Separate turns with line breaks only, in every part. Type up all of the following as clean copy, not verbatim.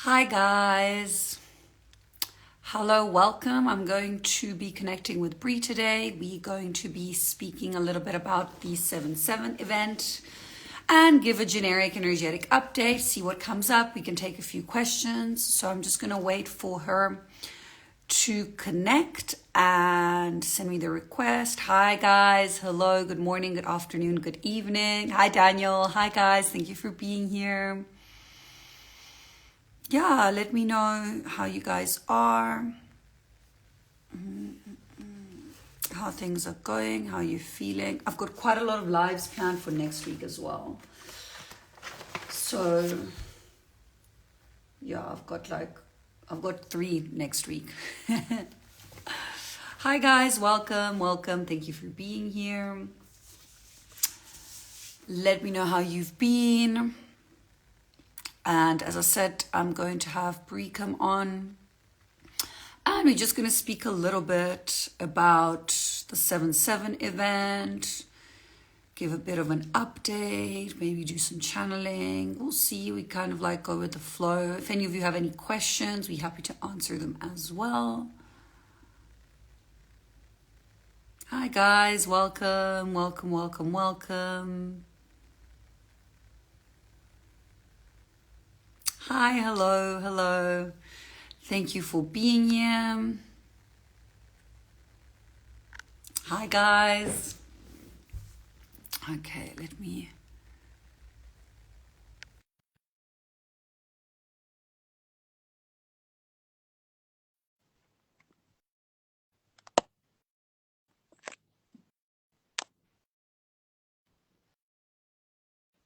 Hi guys. Hello, welcome. I'm going to be connecting with Bree today. We're going to be speaking a little bit about the 7/7 event and give a generic energetic update, see what comes up. We can take a few questions. So I'm just going to wait for her to connect and send me the request. Hi guys. Hello, good morning, good afternoon, good evening. Hi Daniel. Hi guys. Thank you for being here. Yeah, let me know how you guys are, how things are going, how you're feeling. I've got quite a lot of lives planned for next week as well. So, yeah, I've got 3 next week. Hi guys, welcome. Thank you for being here. Let me know how you've been. And as I said, I'm going to have Bree come on. And we're just going to speak a little bit about the 7/7 event, give a bit of an update, maybe do some channeling. We'll see. We kind of like go with the flow. If any of you have any questions, we're happy to answer them as well. Hi guys, welcome. Hi, hello. Thank you for being here. Hi guys. Okay, let me...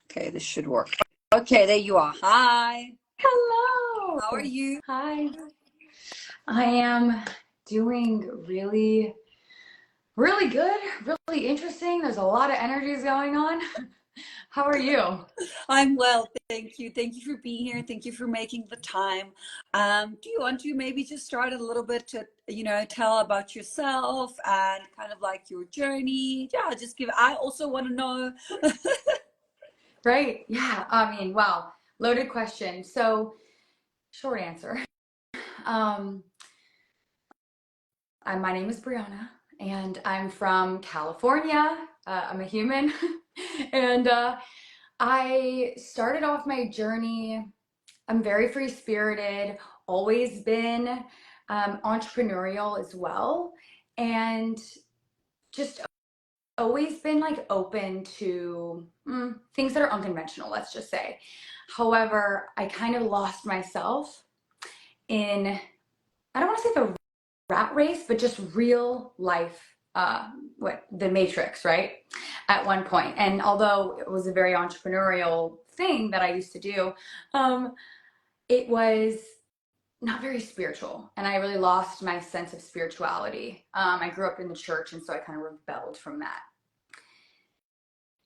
Okay, this should work. Okay, there you are. Hi.
Hello.
How are you?
Hi. I am doing really, really good, really interesting. There's a lot of energies going on. How are you?
I'm well, thank you. Thank you for being here. Thank you for making the time. Do you want to maybe just start a little bit to, tell about yourself and kind of like your journey? Yeah, just give, I also want to know.
Right? Yeah. Wow. Loaded question. So, short answer. Um, my name is Briana, and I'm from California. I'm a human, and I started off my journey. I'm very free spirited, always been entrepreneurial as well, and just always been like open to things that are unconventional, let's just say. However, I kind of lost myself in, I don't want to say the rat race, but just real life, what the Matrix, right? At one point. And although it was a very entrepreneurial thing that I used to do, it was not very spiritual, and I really lost my sense of spirituality. I grew up in the church, and so I kind of rebelled from that.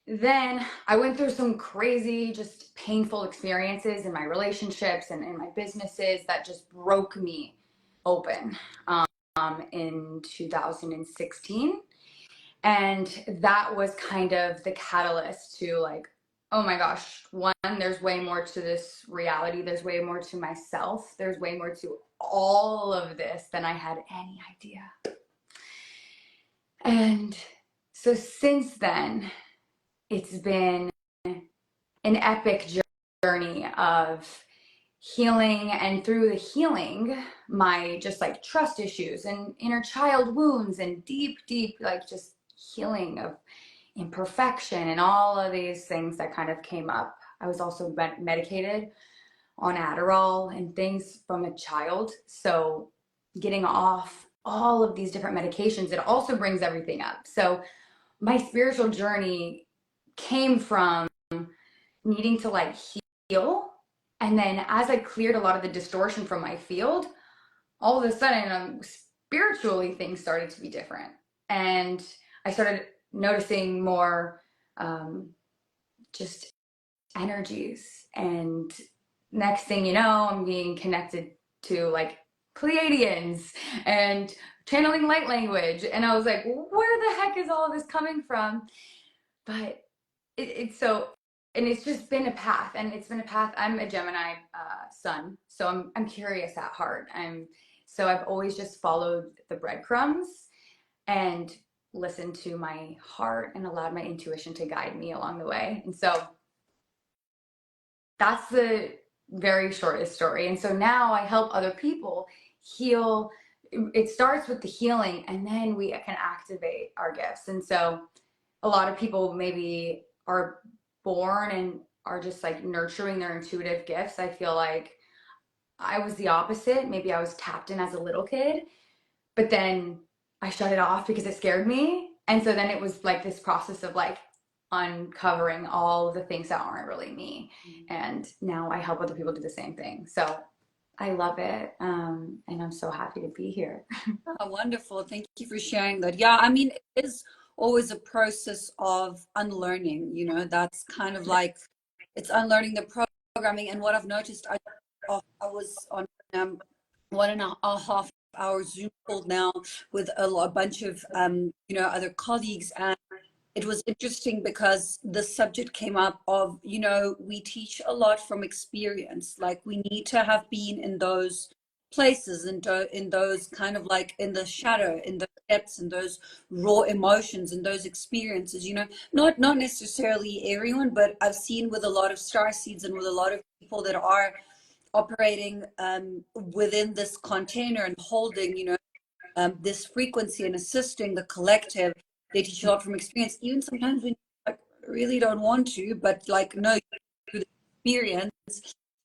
Then I went through some crazy, just painful experiences in my relationships and in my businesses that just broke me open in 2016. And that was kind of the catalyst to like, oh my gosh, one, there's way more to this reality. There's way more to myself. There's way more to all of this than I had any idea. And so since then, it's been an epic journey of healing, and through the healing, my just like trust issues and inner child wounds and deep like just healing of imperfection and all of these things that kind of came up. I was also medicated on Adderall and things from a child, so getting off all of these different medications, it also brings everything up. So my spiritual journey came from needing to like heal, and then as I cleared a lot of the distortion from my field, all of a sudden spiritually things started to be different, and I started noticing more just energies, and next thing you know, I'm being connected to like Pleiadians and channeling light language, and I was like, where the heck is all this coming from? But it's so and it's just been a path, and it's been a path. I'm a Gemini sun, so I'm curious at heart. So I've always just followed the breadcrumbs and listened to my heart and allowed my intuition to guide me along the way. And so that's the very shortest story. And so now I help other people heal. It starts with the healing, and then we can activate our gifts. And so a lot of people maybe are born and are just like nurturing their intuitive gifts. I feel like I was the opposite. Maybe I was tapped in as a little kid, but then I shut it off because it scared me. And so then it was like this process of like uncovering all of the things that aren't really me. And now I help other people do the same thing. So I love it. And I'm so happy to be here.
Oh, wonderful. Thank you for sharing that. Yeah, I mean, it is always a process of unlearning, you know, that's kind of like it's unlearning the programming. And what I've noticed, I was on 1.5 hour Zoom call now with a bunch of, you know, other colleagues. And it was interesting because the subject came up of, you know, we teach a lot from experience. Like we need to have been in those places and in those kind of like in the shadow, in the depths, and those raw emotions and those experiences, you know, not necessarily everyone, but I've seen with a lot of star seeds and with a lot of people that are operating within this container and holding, you know, this frequency and assisting the collective. They teach a lot from experience, even sometimes when you like, really don't want to, but like, no, through the experience,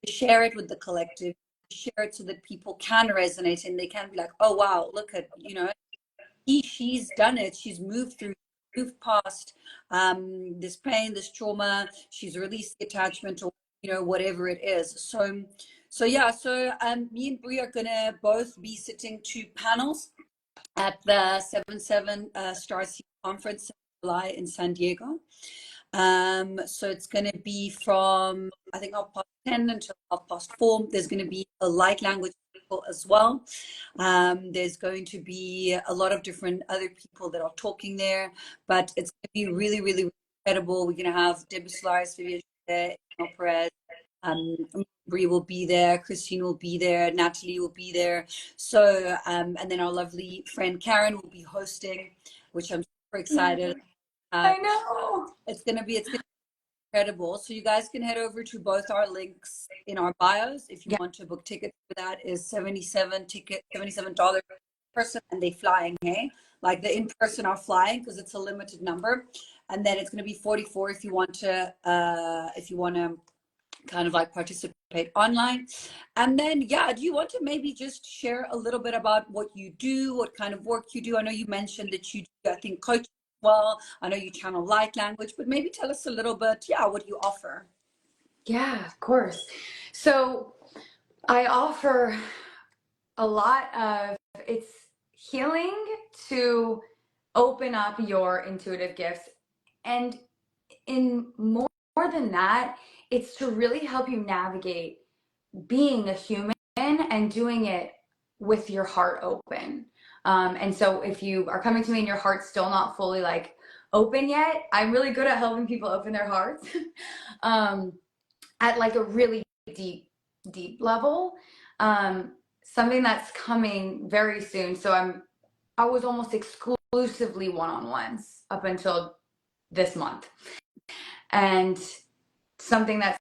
share it with the collective, share it so that people can resonate and they can be like, oh, wow, look at, you know, she's done it. She's moved through, moved past this pain, this trauma. She's released the attachment or, you know, whatever it is. So yeah, so me and Brie are gonna both be sitting 2 panels at the 7/7 Starseed Conference in July in San Diego. So it's going to be from, I think, 10:30 until 4:30. There's going to be a light language people as well. There's going to be a lot of different other people that are talking there, but it's going to be really, really incredible. We're going to have Debbie Solaris, Vivian there, Perez, Brie will be there, Christine will be there, Natalie will be there. So, and then our lovely friend Karen will be hosting, which I'm super excited.
I know.
It's gonna be incredible. So you guys can head over to both our links in our bios if you want to book tickets for that. Is $77 per person, and they flying, hey? Like the in-person are flying because it's a limited number. And then it's gonna be 44 if you want to kind of like participate online. And then, yeah, do you want to maybe just share a little bit about what you do, what kind of work you do? I know you mentioned that you do, I think, coaching as well. I know you channel light language, but maybe tell us a little bit, yeah, what you offer.
Yeah, of course. So I offer a lot of it's healing to open up your intuitive gifts, and in more than that, it's to really help you navigate being a human and doing it with your heart open. And so if you are coming to me and your heart's still not fully like open yet, I'm really good at helping people open their hearts at like a really deep level. Something that's coming very soon. So I was almost exclusively one-on-ones up until this month. And something that's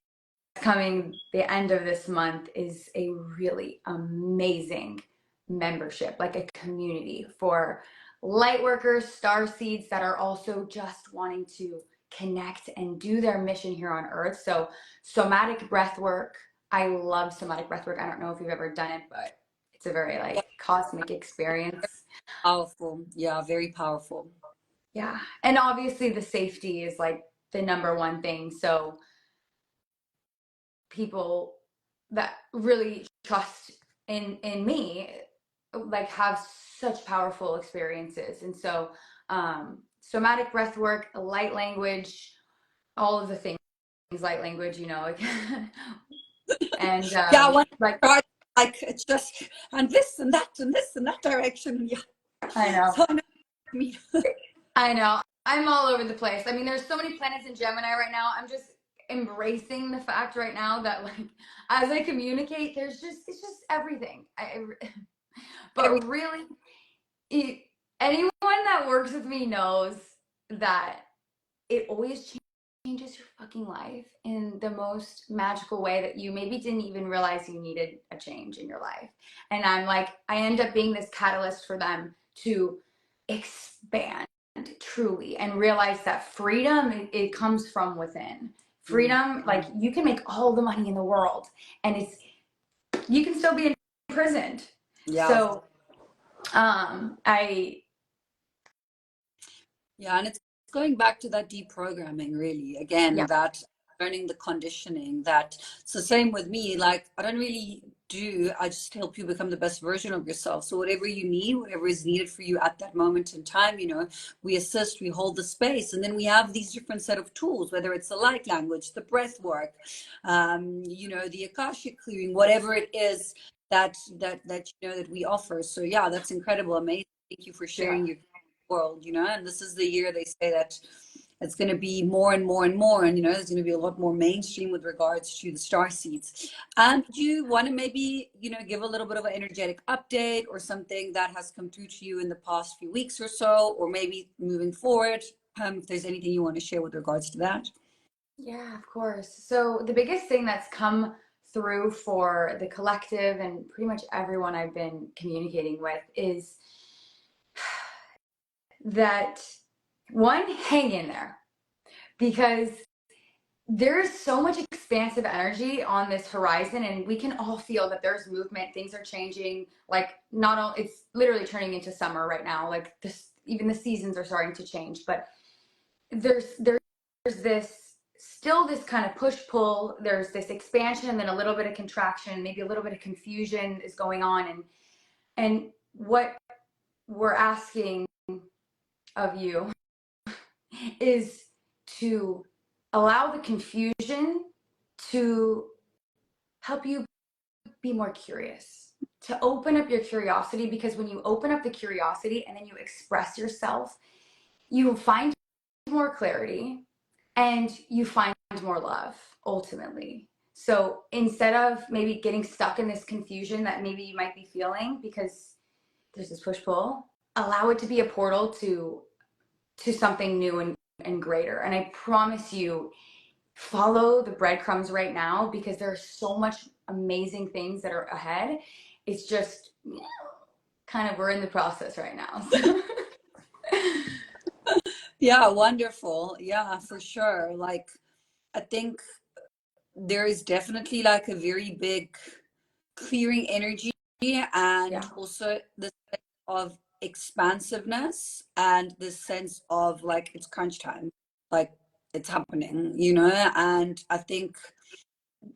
coming the end of this month is a really amazing membership, like a community for light workers, star seeds that are also just wanting to connect and do their mission here on earth. So somatic breath work. I love somatic breath work. I don't know if you've ever done it, but it's a very like cosmic experience.
Powerful. Yeah, very powerful.
Yeah. And obviously the safety is like the number one thing. So people that really trust in me like have such powerful experiences. And so somatic breath work, light language, all of the things, light language, you know, like and
Yeah,
like
it's just and this and that and this and that direction. Yeah.
I know.
So I mean,
I know. I'm all over the place. I mean, there's so many planets in Gemini right now. I'm just embracing the fact right now that like as I communicate, it's just everything.
Every
But really, it, anyone that works with me knows that it always changes your fucking life in the most magical way that you maybe didn't even realize you needed a change in your life. And I'm like, I end up being this catalyst for them to expand truly and realize that freedom, it comes from within. Freedom, like you can make all the money in the world and you can still be imprisoned.
yeah.
So I
Yeah, and it's going back to that deprogramming, really. Again,
yeah,
that learning the conditioning that, so same with me, like I don't really do, I just help you become the best version of yourself. So whatever you need, whatever is needed for you at that moment in time, we assist, we hold the space, and then we have these different set of tools, whether it's the light language, the breath work, the Akashic clearing, whatever it is that we offer. So yeah, that's incredible, amazing. Thank you for
yeah.
sharing your world, and this is the year they say that it's going to be more and more and more, and there's going to be a lot more mainstream with regards to the star seeds. Do you want to maybe give a little bit of an energetic update or something that has come through to you in the past few weeks or so, or maybe moving forward, if there's anything you want to share with regards to that?
Yeah, of course. So the biggest thing that's come through for the collective and pretty much everyone I've been communicating with is that one, hang in there because there's so much expansive energy on this horizon and we can all feel that there's movement, things are changing, like not all it's literally turning into summer right now, like this, even the seasons are starting to change, but there's this still this kind of push pull, there's this expansion and then a little bit of contraction, maybe a little bit of confusion is going on, and what we're asking of you is to allow the confusion to help you be more curious, to open up your curiosity, because when you open up the curiosity and then you express yourself, you find more clarity and you find more love ultimately. So instead of maybe getting stuck in this confusion that maybe you might be feeling because there's this push pull, allow it to be a portal to something new and greater. And I promise you, follow the breadcrumbs right now because there are so much amazing things that are ahead. It's just kind of we're in the process right now. So.
Yeah, wonderful. Yeah, for sure. Like, I think there is definitely like a very big clearing energy, and
Yeah.
also the sense of expansiveness and the sense of like it's crunch time, like it's happening, and I think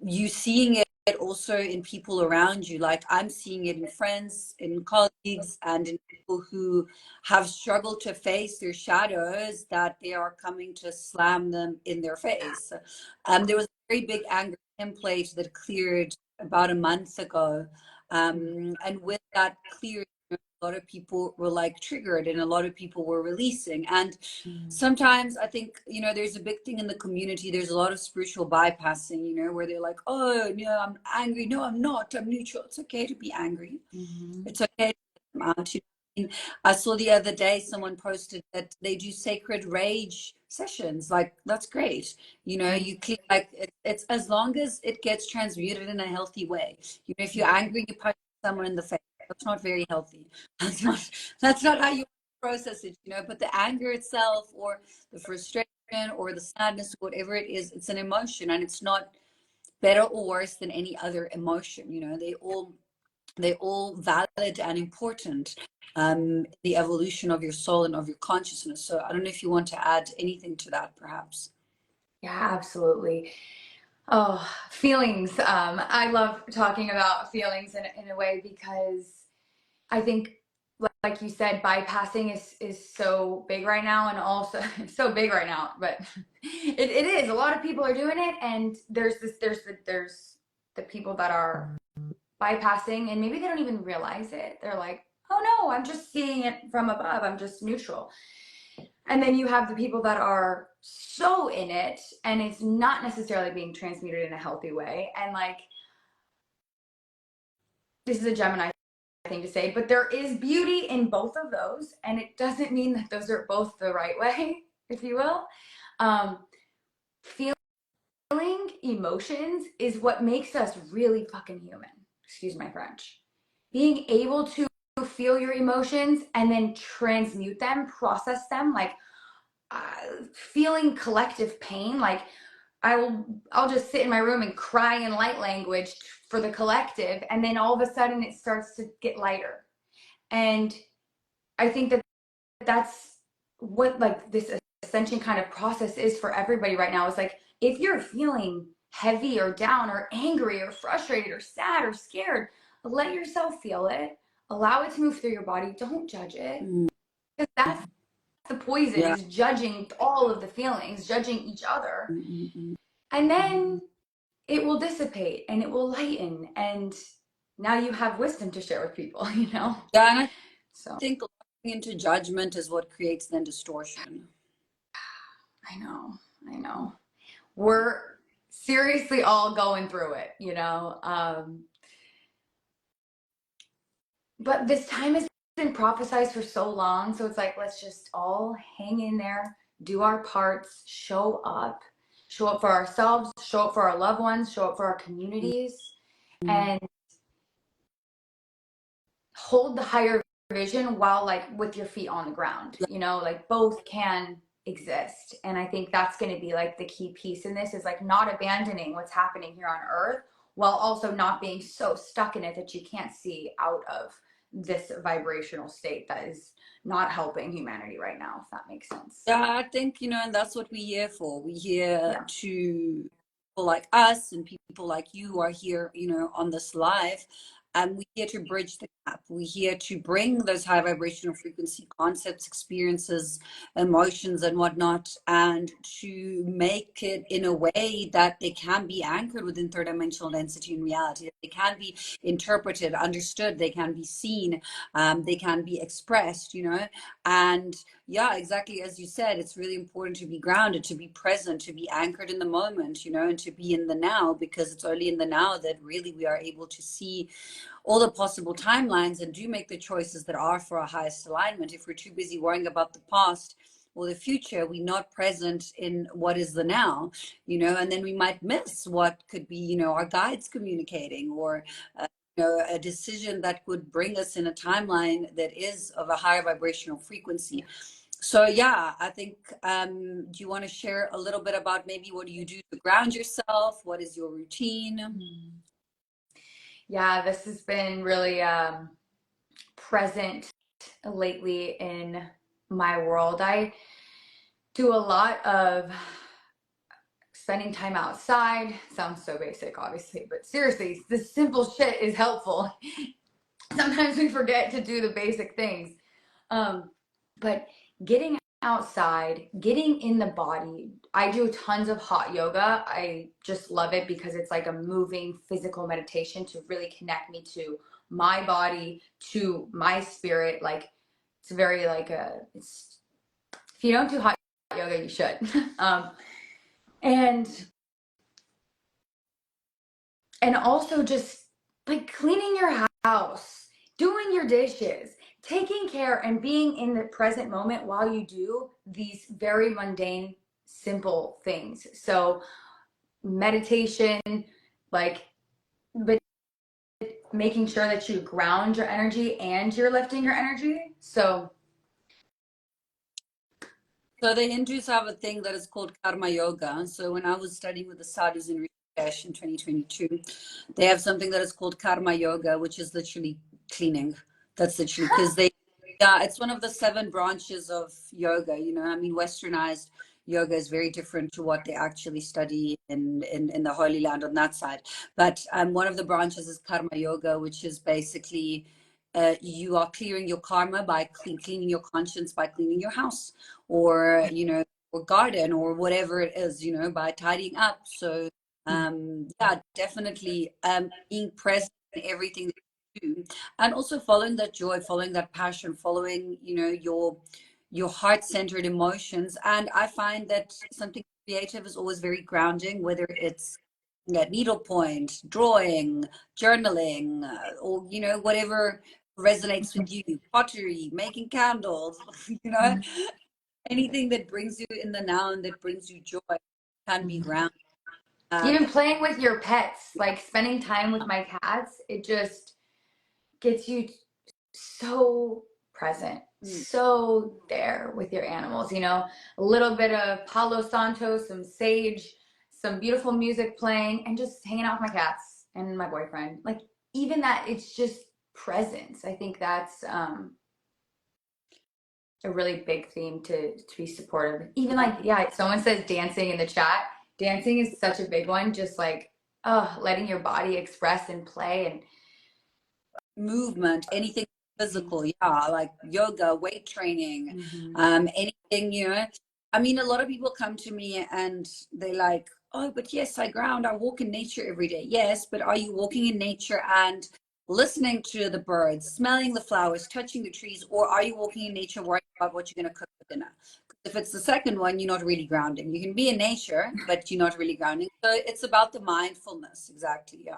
you seeing it also in people around you. Like I'm seeing it in friends, in colleagues, and in people who have struggled to face their shadows, that they are coming to slam them in their face. There was a very big anger template that cleared about a month ago, and with that clear, a lot of people were like triggered and a lot of people were releasing. And sometimes I think, there's a big thing in the community. There's a lot of spiritual bypassing, where they're like, oh, no, I'm angry. No, I'm not. I'm neutral. It's okay to be angry.
Mm-hmm.
It's okay to come out. I saw the other day someone posted that they do sacred rage sessions. Like, that's great. You click like it's as long as it gets transmuted in a healthy way. If you're angry, you punch someone in the face. That's not very healthy. That's not how you process it, but the anger itself or the frustration or the sadness, whatever it is, it's an emotion, and it's not better or worse than any other emotion. They all valid and important, the evolution of your soul and of your consciousness. So I don't know if you want to add anything to that, perhaps.
Yeah, absolutely. Oh, feelings. I love talking about feelings in a way because I think, like you said, bypassing is so big right now, and also so big right now. But it is. A lot of people are doing it, and there's the people that are bypassing, and maybe they don't even realize it. They're like, oh no, I'm just seeing it from above. I'm just neutral. And then you have the people that are so in it and it's not necessarily being transmuted in a healthy way. And like, this is a Gemini thing to say, but there is beauty in both of those. And it doesn't mean that those are both the right way, if you will. Feeling emotions is what makes us really fucking human. Excuse my French. Being able to feel your emotions and then transmute them, process them, like feeling collective pain. Like I'll just sit in my room and cry in light language for the collective, and then all of a sudden it starts to get lighter. And I think that that's what like this ascension kind of process is for everybody right now. Is like, if you're feeling heavy or down or angry or frustrated or sad or scared, let yourself feel it, allow it to move through your body, don't judge it, because that's the poison,
Yeah.
is judging all of the feelings, judging each other. And then it will dissipate and it will lighten, and now you have wisdom to share with people, you know?
Yeah, and I
So
think looking into judgment is what creates then distortion.
I know. We're seriously all going through it, you know? But this time has been prophesized for so long. So it's like, let's just all hang in there, do our parts, show up for ourselves, show up for our loved ones, show up for our communities, and hold the higher vision while like with your feet on the ground, you know, like both can exist. And I think that's going to be like the key piece in this, is like not abandoning what's happening here on earth while also not being so stuck in it that you can't see out of this vibrational state that is not helping humanity right now, if that makes sense.
Yeah, I think, and that's what we're here for. We're here
Yeah.
to people like us and people like you are here, on this live. And we're here to bridge the gap. We're here to bring those high vibrational frequency concepts, experiences, emotions, and whatnot, and to make it in a way that they can be anchored within third dimensional density and reality. They can be interpreted, understood, they can be seen, they can be expressed, and yeah, exactly as you said, it's really important to be grounded, to be present, to be anchored in the moment, and to be in the now, because it's only in the now that really we are able to see all the possible timelines and do make the choices that are for our highest alignment. If we're too busy worrying about the past or the future, we're not present in what is the now, and then we might miss what could be, our guides communicating, or a decision that would bring us in a timeline that is of a higher vibrational frequency. So yeah, I think, do you want to share a little bit about maybe what do you do to ground yourself? What is your routine?
Yeah, this has been really present lately in my world. I do a lot of spending time outside. Sounds so basic, obviously, but seriously, this simple shit is helpful. Sometimes we forget to do the basic things. But getting outside, getting in the body. I do tons of hot yoga. I just love it because it's like a moving physical meditation to really connect me to my body, to my spirit. Like, it's very like it's, if you don't do hot yoga, you should. And also just like cleaning your house, doing your dishes, taking care and being in the present moment while you do these very mundane, simple things. So meditation, like, but making sure that you ground your energy and you're lifting your energy. So
The Hindus have a thing that is called karma yoga. So when I was studying with the sadhus in Rishikesh in 2022, they have something that is called karma yoga, which is literally cleaning. That's literally because yeah, it's one of the 7 branches of yoga. I mean, westernized yoga is very different to what they actually study in the Holy Land on that side. But one of the branches is karma yoga, which is basically you are clearing your karma by cleaning your conscience, by cleaning your house, or or garden, or whatever it is, by tidying up. So yeah, definitely being present in everything that you do, and also following that joy, following that passion, following your your heart-centered emotions. And I find that something creative is always very grounding, whether it's needlepoint, drawing, journaling, or whatever resonates with you, pottery, making candles, anything that brings you in the now and that brings you joy can be grounding.
Even playing with your pets, like spending time with my cats, it just gets you so present, so there with your animals, a little bit of Palo Santo, some sage, some beautiful music playing, and just hanging out with my cats and my boyfriend. Like, even that, it's just presence. I think that's a really big theme to be supportive. Even like, yeah, someone says dancing in the chat. Dancing is such a big one, just like letting your body express and play and
movement, anything physical, like yoga, weight training, anything. I mean, a lot of people come to me and they're like, oh, but yes, I ground, I walk in nature every day. Yes, but are you walking in nature and listening to the birds, smelling the flowers, touching the trees, or are you walking in nature worrying about what you're going to cook for dinner? If it's the second one, you're not really grounding. You can be in nature, but you're not really grounding. So it's about the mindfulness. Exactly. Yeah.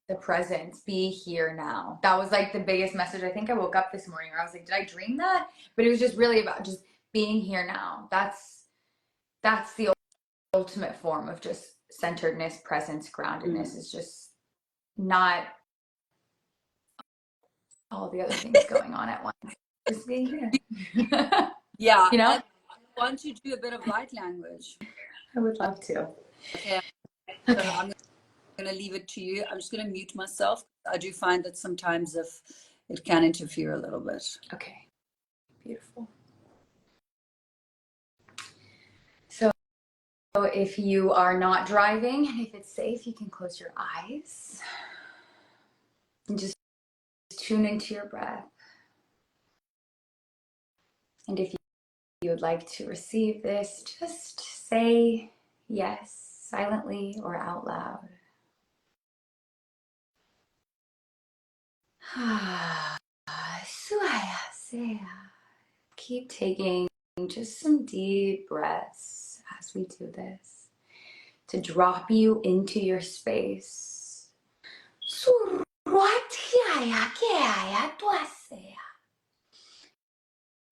The presence, be here now. That was like the biggest message. I think I woke up this morning where I was like, did I dream that? But it was just really about just being here now. That's the ultimate form of just centeredness, presence, groundedness. Is just not all the other things going on at once. Just being here.
Yeah.
I
want to do a bit of light language.
I would love to.
Okay. So I'm going to leave it to you. I'm just going to mute myself. I do find that sometimes it can interfere a little bit.
Okay. Beautiful. So if you are not driving, and if it's safe, you can close your eyes and just tune into your breath. And if you would like to receive this, just say yes, silently or out loud. Keep taking just some deep breaths as we do this to drop you into your space.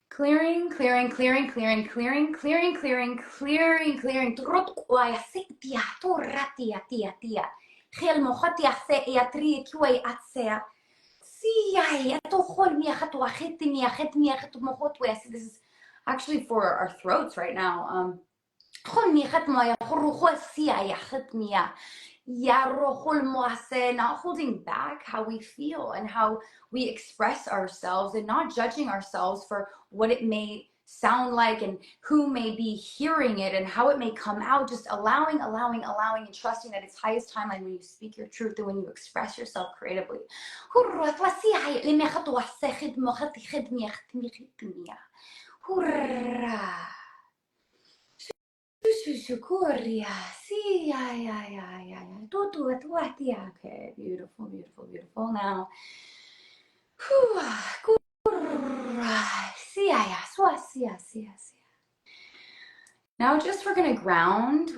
Clearing, clearing, clearing, clearing, clearing, clearing, clearing, clearing, clearing. This is actually for our throats right now. Not holding back how we feel and how we express ourselves, and not judging ourselves for what it may sound like and who may be hearing it and how it may come out. Just allowing, and trusting that it's highest timeline when you speak your truth and when you express yourself creatively. Okay, beautiful, beautiful, beautiful. Now, now just we're gonna ground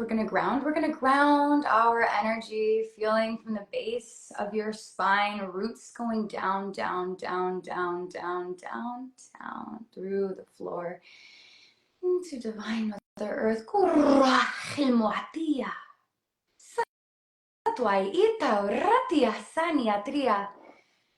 our energy, feeling from the base of your spine, roots going down, down, down, down, down, down, down, through the floor, into Divine Mother Earth.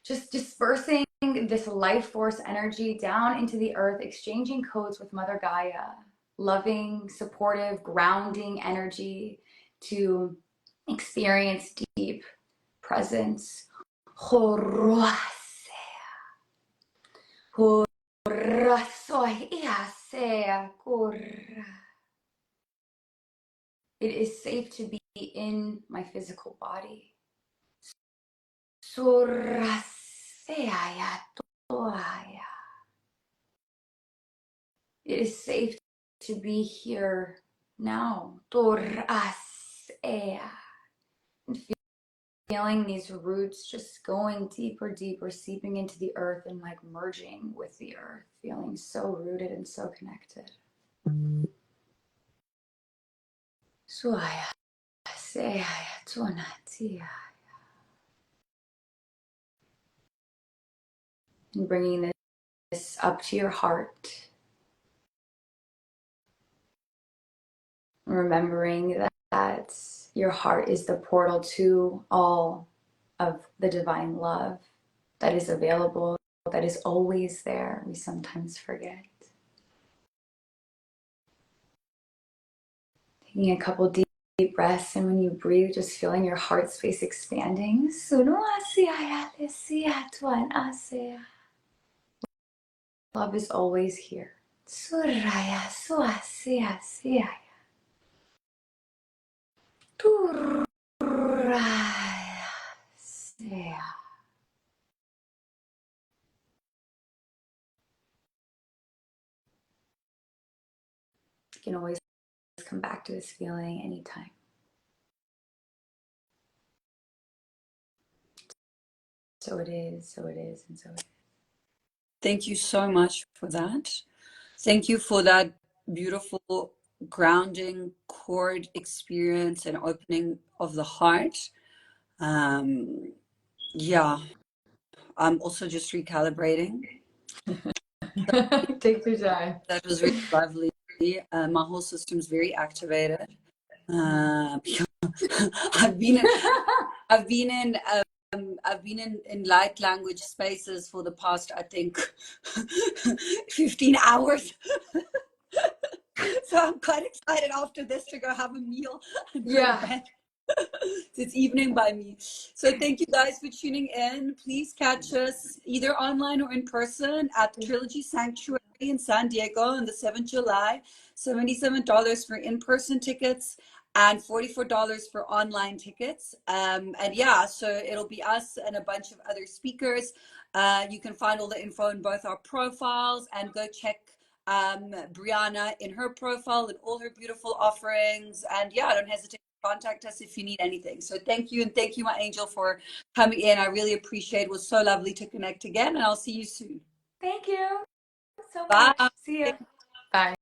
Just dispersing this life force energy down into the earth, exchanging codes with Mother Gaia. Loving, supportive, grounding energy to experience deep presence. It is safe to be in my physical body. It is safe to be here now. And feeling these roots just going deeper, deeper, seeping into the earth and like merging with the earth, feeling so rooted and so connected. Suaya, seaya, tuanatia. And bringing this up to your heart. Remembering that your heart is the portal to all of the divine love that is available, that is always there. We sometimes forget. Taking a couple deep breaths, and when you breathe, just feeling your heart space expanding. Love is always here. You can always come back to this feeling anytime. So it is, so it is, and so it is.
Thank you so much for that. Thank you for that beautiful grounding chord experience and opening of the heart. Yeah, I'm also just recalibrating.
Take your time.
That was really lovely. My whole system's very activated. I've been in, I've been in in light language spaces for the past, I think, 15 hours. So I'm quite excited after this to go have a meal and go to bed. It's evening by me. So thank you guys for tuning in. Please catch us either online or in person at Trilogy Sanctuary in San Diego on the 7th July. $77 for in-person tickets and $44 for online tickets. And yeah, so it'll be us and a bunch of other speakers. You can find all the info in both our profiles, and go check Briana in her profile and all her beautiful offerings. And yeah, don't hesitate to contact us if you need anything. So thank you, and thank you, my angel, for coming in. I really appreciate it. It was so lovely to connect again, and I'll see you soon.
Thank you so much.
Bye.
See you. Bye.